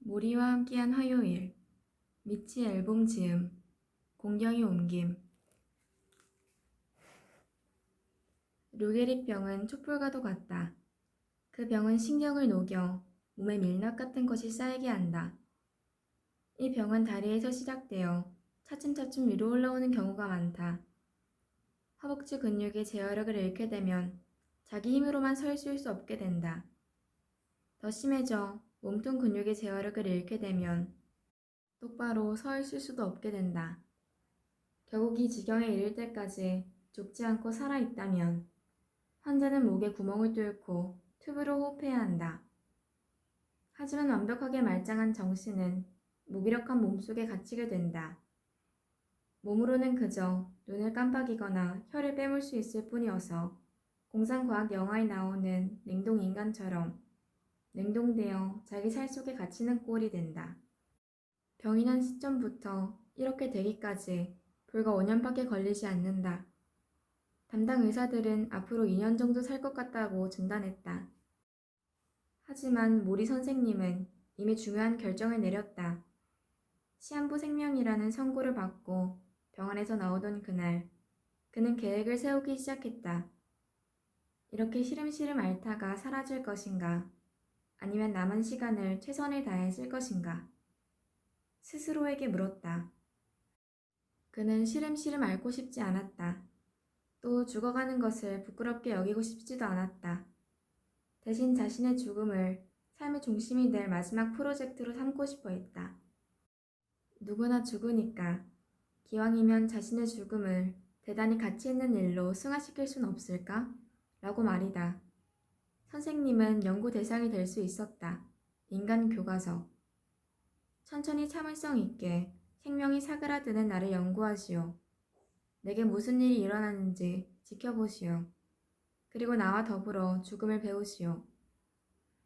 모리와 함께한 화요일, 미치 앨범 지음, 공경이 옮김. 루게릭병은 촛불과도 같다. 그 병은 신경을 녹여 몸에 밀랍 같은 것이 쌓이게 한다. 이 병은 다리에서 시작되어 차츰차츰 위로 올라오는 경우가 많다. 허벅지 근육의 제어력을 잃게 되면 자기 힘으로만 서 있을 수 없게 된다. 더 심해져 몸통 근육의 제어력을 잃게 되면 똑바로 서 있을 수도 없게 된다. 결국 이 지경에 이를 때까지 죽지 않고 살아있다면 환자는 목에 구멍을 뚫고 튜브로 호흡해야 한다. 하지만 완벽하게 말짱한 정신은 무기력한 몸속에 갇히게 된다. 몸으로는 그저 눈을 깜빡이거나 혀를 빼물 수 있을 뿐이어서 공상과학 영화에 나오는 냉동인간처럼 냉동되어 자기 살 속에 갇히는 꼴이 된다. 병이 난 시점부터 이렇게 되기까지 불과 5년밖에 걸리지 않는다. 담당 의사들은 앞으로 2년 정도 살 것 같다고 진단했다. 하지만 모리 선생님은 이미 중요한 결정을 내렸다. 시한부 생명이라는 선고를 받고 병원에서 나오던 그날, 그는 계획을 세우기 시작했다. 이렇게 시름시름 앓다가 사라질 것인가, 아니면 남은 시간을 최선을 다해 쓸 것인가. 스스로에게 물었다. 그는 시름시름 앓고 싶지 않았다. 또 죽어가는 것을 부끄럽게 여기고 싶지도 않았다. 대신 자신의 죽음을 삶의 중심이 될 마지막 프로젝트로 삼고 싶어 했다. 누구나 죽으니까 기왕이면 자신의 죽음을 대단히 가치 있는 일로 승화시킬 순 없을까? 라고 말이다. 선생님은 연구 대상이 될 수 있었다. 인간 교과서. 천천히 참을성 있게 생명이 사그라드는 나를 연구하시오. 내게 무슨 일이 일어나는지 지켜보시오. 그리고 나와 더불어 죽음을 배우시오.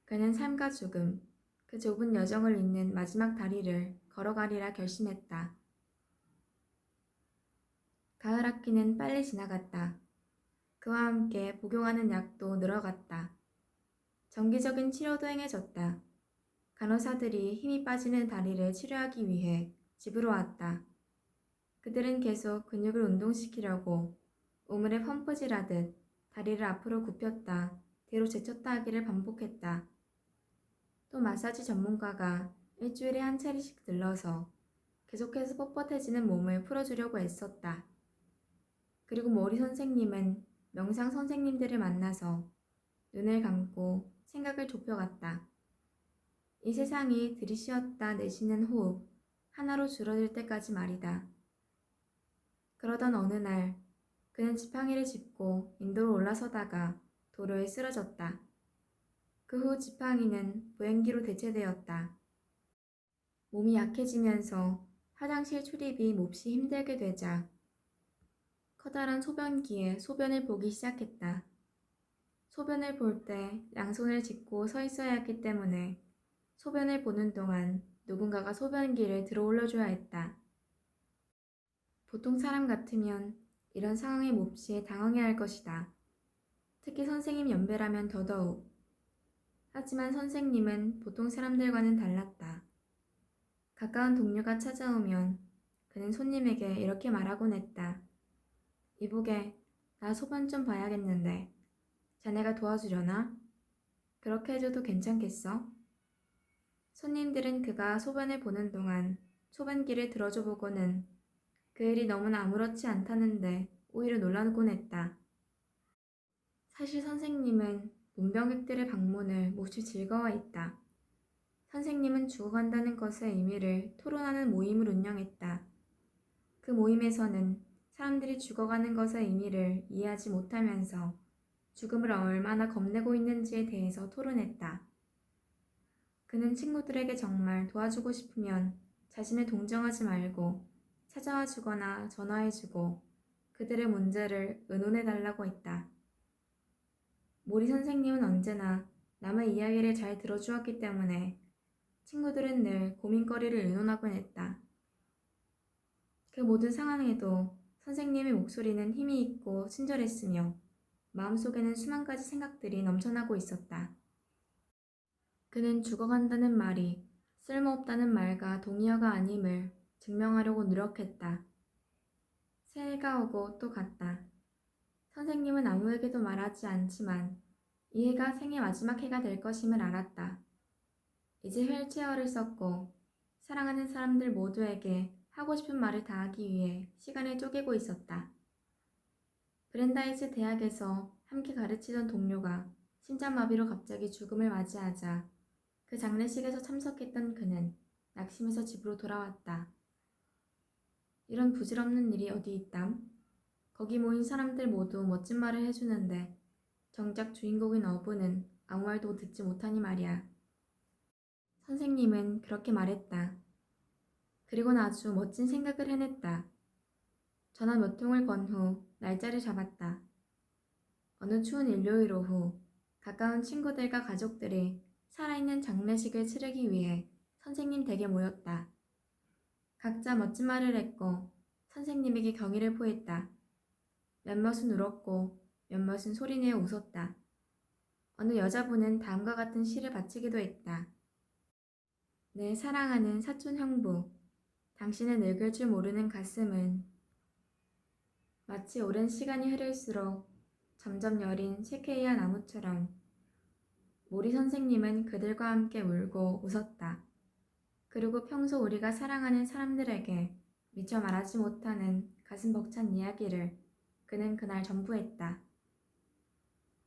그는 삶과 죽음, 그 좁은 여정을 잇는 마지막 다리를 걸어가리라 결심했다. 가을 학기는 빨리 지나갔다. 그와 함께 복용하는 약도 늘어갔다. 정기적인 치료도 행해졌다. 간호사들이 힘이 빠지는 다리를 치료하기 위해 집으로 왔다. 그들은 계속 근육을 운동시키려고 우물에 펌프질하듯 다리를 앞으로 굽혔다 뒤로 제쳤다 하기를 반복했다. 또 마사지 전문가가 일주일에 한 차례씩 들러서 계속해서 뻣뻣해지는 몸을 풀어주려고 애썼다. 그리고 모리 선생님은 명상 선생님들을 만나서 눈을 감고 생각을 좁혀갔다. 이 세상이 들이쉬었다 내쉬는 호흡 하나로 줄어들 때까지 말이다. 그러던 어느 날 그는 지팡이를 짚고 인도로 올라서다가 도로에 쓰러졌다. 그 후 지팡이는 보행기로 대체되었다. 몸이 약해지면서 화장실 출입이 몹시 힘들게 되자 커다란 소변기에 소변을 보기 시작했다. 소변을 볼 때 양손을 짚고 서 있어야 했기 때문에 소변을 보는 동안 누군가가 소변기를 들어 올려줘야 했다. 보통 사람 같으면 이런 상황에 몹시 당황해야 할 것이다. 특히 선생님 연배라면 더더욱. 하지만 선생님은 보통 사람들과는 달랐다. 가까운 동료가 찾아오면 그는 손님에게 이렇게 말하곤 했다. 이보게, 나 소변 좀 봐야겠는데 자네가 도와주려나? 그렇게 해줘도 괜찮겠어? 손님들은 그가 소변을 보는 동안 소변기를 들어줘 보고는 그 일이 너무나 아무렇지 않다는데 오히려 놀라곤 했다. 사실 선생님은 문병객들의 방문을 몹시 즐거워했다. 선생님은 죽어간다는 것의 의미를 토론하는 모임을 운영했다. 그 모임에서는 사람들이 죽어가는 것의 의미를 이해하지 못하면서 죽음을 얼마나 겁내고 있는지에 대해서 토론했다. 그는 친구들에게 정말 도와주고 싶으면 자신을 동정하지 말고 찾아와 주거나 전화해주고 그들의 문제를 의논해달라고 했다. 모리 선생님은 언제나 남의 이야기를 잘 들어주었기 때문에 친구들은 늘 고민거리를 의논하곤 했다. 그 모든 상황에도 선생님의 목소리는 힘이 있고 친절했으며 마음속에는 수만 가지 생각들이 넘쳐나고 있었다. 그는 죽어간다는 말이 쓸모없다는 말과 동의어가 아님을 증명하려고 노력했다. 새해가 오고 또 갔다. 선생님은 아무에게도 말하지 않지만 이 해가 생애 마지막 해가 될 것임을 알았다. 이제 휠체어를 썼고 사랑하는 사람들 모두에게 하고 싶은 말을 다하기 위해 시간을 쪼개고 있었다. 브랜다이스 대학에서 함께 가르치던 동료가 심장마비로 갑자기 죽음을 맞이하자 그 장례식에서 참석했던 그는 낙심해서 집으로 돌아왔다. 이런 부질없는 일이 어디 있담? 거기 모인 사람들 모두 멋진 말을 해주는데 정작 주인공인 어부는 아무 말도 듣지 못하니 말이야. 선생님은 그렇게 말했다. 그리곤 아주 멋진 생각을 해냈다. 전화 몇 통을 건 후 날짜를 잡았다. 어느 추운 일요일 오후 가까운 친구들과 가족들이 살아있는 장례식을 치르기 위해 선생님 댁에 모였다. 각자 멋진 말을 했고 선생님에게 경의를 표했다. 몇몇은 울었고 몇몇은 소리내어 웃었다. 어느 여자분은 다음과 같은 시를 바치기도 했다. 내 사랑하는 사촌 형부, 당신의 늙을 줄 모르는 가슴은 마치 오랜 시간이 흐를수록 점점 여린 세케이아 나무처럼 모리 선생님은 그들과 함께 울고 웃었다. 그리고 평소 우리가 사랑하는 사람들에게 미처 말하지 못하는 가슴 벅찬 이야기를 그는 그날 전부했다.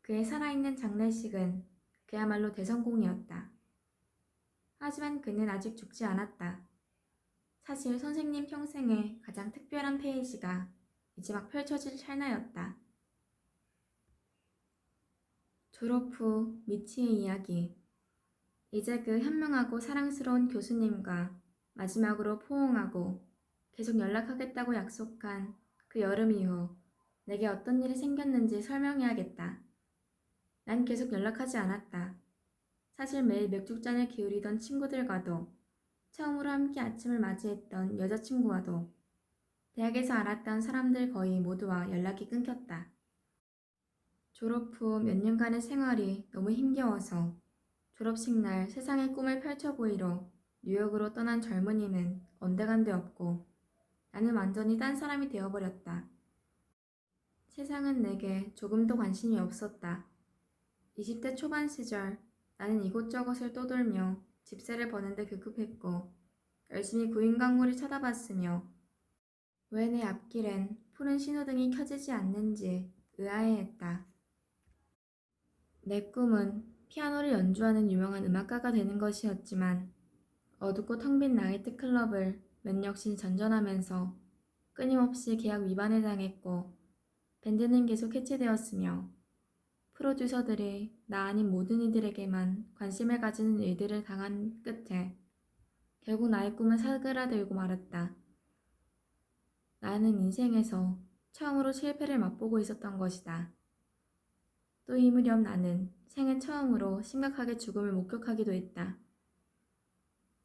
그의 살아있는 장례식은 그야말로 대성공이었다. 하지만 그는 아직 죽지 않았다. 사실 선생님 평생의 가장 특별한 페이지가 이제 막 펼쳐질 찰나였다. 졸업 후 미치의 이야기. 이제 그 현명하고 사랑스러운 교수님과 마지막으로 포옹하고 계속 연락하겠다고 약속한 그 여름 이후 내게 어떤 일이 생겼는지 설명해야겠다. 난 계속 연락하지 않았다. 사실 매일 맥주잔을 기울이던 친구들과도 처음으로 함께 아침을 맞이했던 여자친구와도 대학에서 알았던 사람들 거의 모두와 연락이 끊겼다. 졸업 후 몇 년간의 생활이 너무 힘겨워서 졸업식 날 세상의 꿈을 펼쳐보이러 뉴욕으로 떠난 젊은이는 온데간데 없고 나는 완전히 딴 사람이 되어버렸다. 세상은 내게 조금도 관심이 없었다. 20대 초반 시절 나는 이곳저곳을 떠돌며 집세를 버는데 급급했고 열심히 구인 광고를 쳐다봤으며 왜 내 앞길엔 푸른 신호등이 켜지지 않는지 의아해했다. 내 꿈은 피아노를 연주하는 유명한 음악가가 되는 것이었지만 어둡고 텅 빈 나이트클럽을 몇 년씩 전전하면서 끊임없이 계약 위반을 당했고 밴드는 계속 해체되었으며 프로듀서들이 나 아닌 모든 이들에게만 관심을 가지는 일들을 당한 끝에 결국 나의 꿈은 사그라들고 말았다. 나는 인생에서 처음으로 실패를 맛보고 있었던 것이다. 또 이 무렵 나는 생애 처음으로 심각하게 죽음을 목격하기도 했다.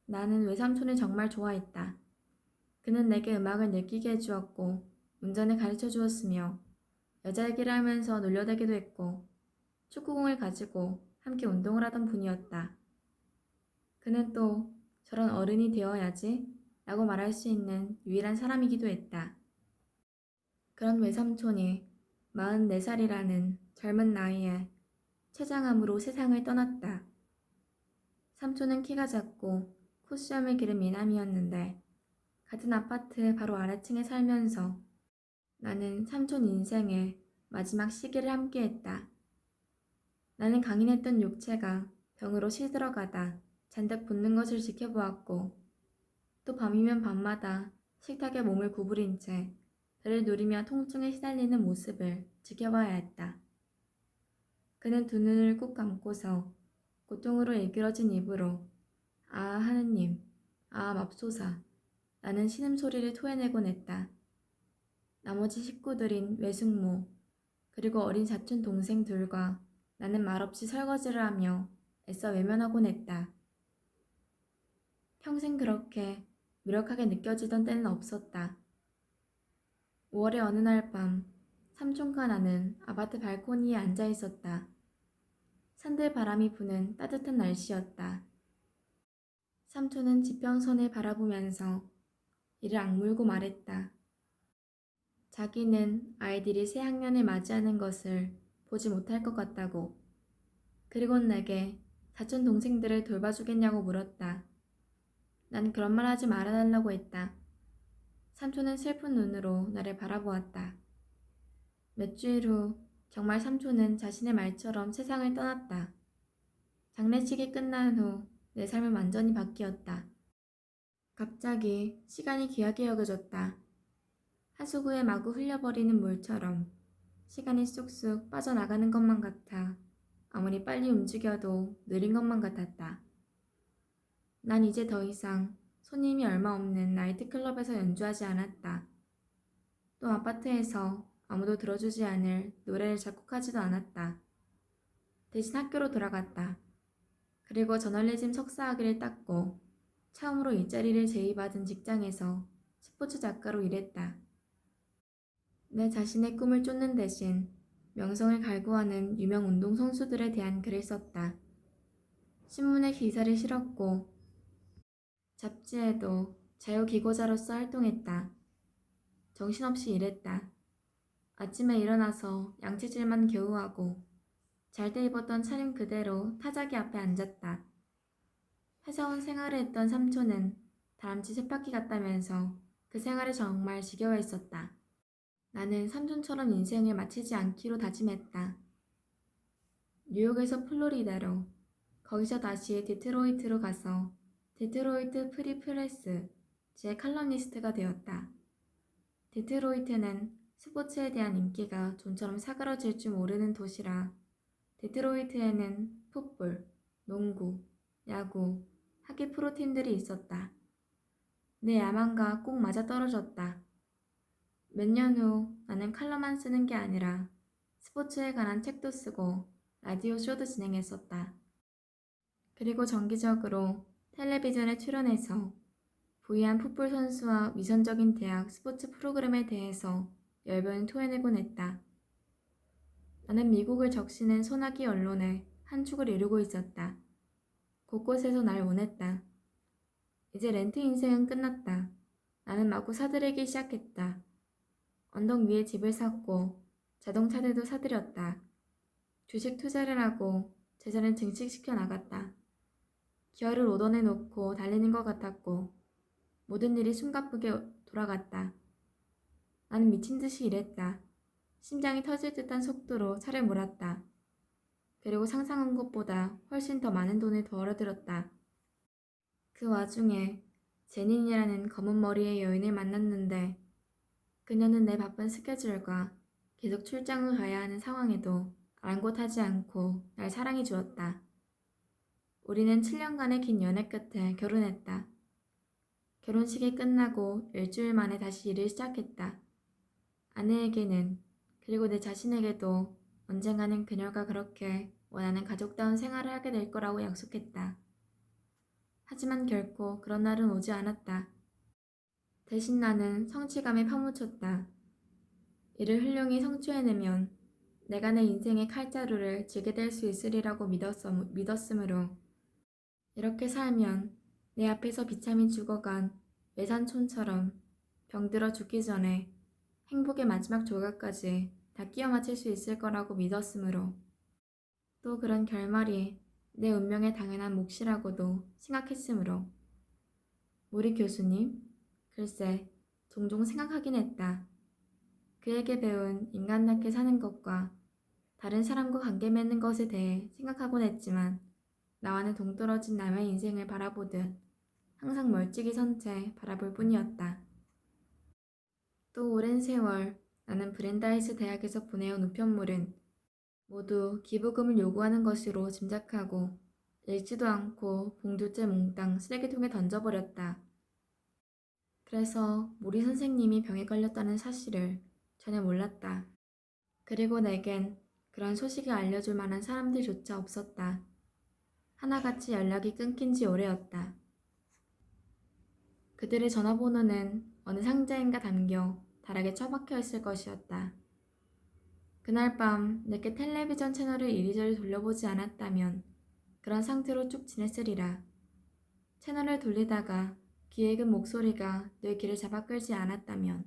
나는 외삼촌을 정말 좋아했다. 그는 내게 음악을 느끼게 해주었고 운전을 가르쳐 주었으며 여자 얘기를 하면서 놀려대기도 했고 축구공을 가지고 함께 운동을 하던 분이었다. 그는 또 저런 어른이 되어야지 라고 말할 수 있는 유일한 사람이기도 했다. 그런 외삼촌이 44살이라는 젊은 나이에 췌장암으로 세상을 떠났다. 삼촌은 키가 작고 코수염을 기른 미남이었는데 같은 아파트 바로 아래층에 살면서 나는 삼촌 인생의 마지막 시기를 함께했다. 나는 강인했던 육체가 병으로 시들어가다 잔뜩 붓는 것을 지켜보았고 또 밤이면 밤마다 식탁에 몸을 구부린 채 배를 누리며 통증에 시달리는 모습을 지켜봐야 했다. 그는 두 눈을 꾹 감고서 고통으로 일그러진 입으로 아 하느님, 아 맙소사 라는 신음소리를 토해내곤 했다. 나머지 식구들인 외숙모 그리고 어린 사촌 동생 둘과 나는 말없이 설거지를 하며 애써 외면하곤 했다. 평생 그렇게 무력하게 느껴지던 때는 없었다. 5월의 어느 날 밤 삼촌과 나는 아파트 발코니에 앉아 있었다. 산들 바람이 부는 따뜻한 날씨였다. 삼촌은 지평선을 바라보면서 이를 악물고 말했다. 자기는 아이들이 새 학년을 맞이하는 것을 보지 못할 것 같다고. 그리곤 내게 사촌 동생들을 돌봐주겠냐고 물었다. 난 그런 말 하지 말아달라고 했다. 삼촌은 슬픈 눈으로 나를 바라보았다. 몇 주일 후 정말 삼촌은 자신의 말처럼 세상을 떠났다. 장례식이 끝난 후 내 삶은 완전히 바뀌었다. 갑자기 시간이 귀하게 여겨졌다. 하수구에 마구 흘려버리는 물처럼 시간이 쑥쑥 빠져나가는 것만 같아 아무리 빨리 움직여도 느린 것만 같았다. 난 이제 더 이상 손님이 얼마 없는 나이트클럽에서 연주하지 않았다. 또 아파트에서 아무도 들어주지 않을 노래를 작곡하지도 않았다. 대신 학교로 돌아갔다. 그리고 저널리즘 석사학위를 땄고 처음으로 일자리를 제의받은 직장에서 스포츠 작가로 일했다. 내 자신의 꿈을 쫓는 대신 명성을 갈구하는 유명 운동선수들에 대한 글을 썼다. 신문에 기사를 실었고 잡지에도 자유기고자로서 활동했다. 정신없이 일했다. 아침에 일어나서 양치질만 겨우 하고 잘 때 입었던 차림 그대로 타자기 앞에 앉았다. 회사원 생활을 했던 삼촌은 다람쥐 쳇바퀴 같다면서 그 생활을 정말 지겨워했었다. 나는 삼촌처럼 인생을 마치지 않기로 다짐했다. 뉴욕에서 플로리다로, 거기서 다시 디트로이트로 가서 디트로이트 프리 프레스 제 칼럼니스트가 되었다. 디트로이트는 스포츠에 대한 인기가 좀처럼 사그러질 줄 모르는 도시라 디트로이트에는 풋볼, 농구, 야구, 하키 프로팀들이 있었다. 내 야망과 꼭 맞아떨어졌다. 몇 년 후 나는 칼럼만 쓰는 게 아니라 스포츠에 관한 책도 쓰고 라디오 쇼도 진행했었다. 그리고 정기적으로 텔레비전에 출연해서 부유한 풋볼 선수와 위선적인 대학 스포츠 프로그램에 대해서 열변을 토해내곤 했다. 나는 미국을 적시는 소나기 언론의 한 축을 이루고 있었다. 곳곳에서 날 원했다. 이제 렌트 인생은 끝났다. 나는 마구 사들이기 시작했다. 언덕 위에 집을 샀고 자동차들도 사들였다. 주식 투자를 하고 재산을 증식시켜 나갔다. 기어를 오던에 놓고 달리는 것 같았고 모든 일이 숨가쁘게 돌아갔다. 나는 미친 듯이 일했다. 심장이 터질 듯한 속도로 차를 몰았다. 그리고 상상한 것보다 훨씬 더 많은 돈을 벌어들였다. 그 와중에 제닌이라는 검은 머리의 여인을 만났는데 그녀는 내 바쁜 스케줄과 계속 출장을 가야 하는 상황에도 아랑곳하지 않고 날 사랑해 주었다. 우리는 7년간의 긴 연애 끝에 결혼했다. 결혼식이 끝나고 일주일 만에 다시 일을 시작했다. 아내에게는 그리고 내 자신에게도 언젠가는 그녀가 그렇게 원하는 가족다운 생활을 하게 될 거라고 약속했다. 하지만 결코 그런 날은 오지 않았다. 대신 나는 성취감에 파묻혔다. 이를 훌륭히 성취해내면 내가 내 인생의 칼자루를 쥐게 될 수 있으리라고 믿었으므로 이렇게 살면 내 앞에서 비참히 죽어간 외산촌처럼 병들어 죽기 전에 행복의 마지막 조각까지 다 끼워 맞힐 수 있을 거라고 믿었으므로 또 그런 결말이 내 운명의 당연한 몫이라고도 생각했으므로 우리 교수님? 글쎄 종종 생각하긴 했다. 그에게 배운 인간답게 사는 것과 다른 사람과 관계 맺는 것에 대해 생각하곤 했지만 나와는 동떨어진 남의 인생을 바라보듯 항상 멀찍이 선 채 바라볼 뿐이었다. 또 오랜 세월 나는 브랜다이스 대학에서 보내온 우편물은 모두 기부금을 요구하는 것으로 짐작하고 읽지도 않고 봉두째 몽땅 쓰레기통에 던져버렸다. 그래서 모리 선생님이 병에 걸렸다는 사실을 전혀 몰랐다. 그리고 내겐 그런 소식을 알려줄 만한 사람들조차 없었다. 하나같이 연락이 끊긴 지 오래였다. 그들의 전화번호는 어느 상자인가 담겨 다락에 처박혀 있을 것이었다. 그날 밤 내게 텔레비전 채널을 이리저리 돌려보지 않았다면 그런 상태로 쭉 지냈으리라. 채널을 돌리다가 귀에 익은 목소리가 뇌 귀를 잡아 끌지 않았다면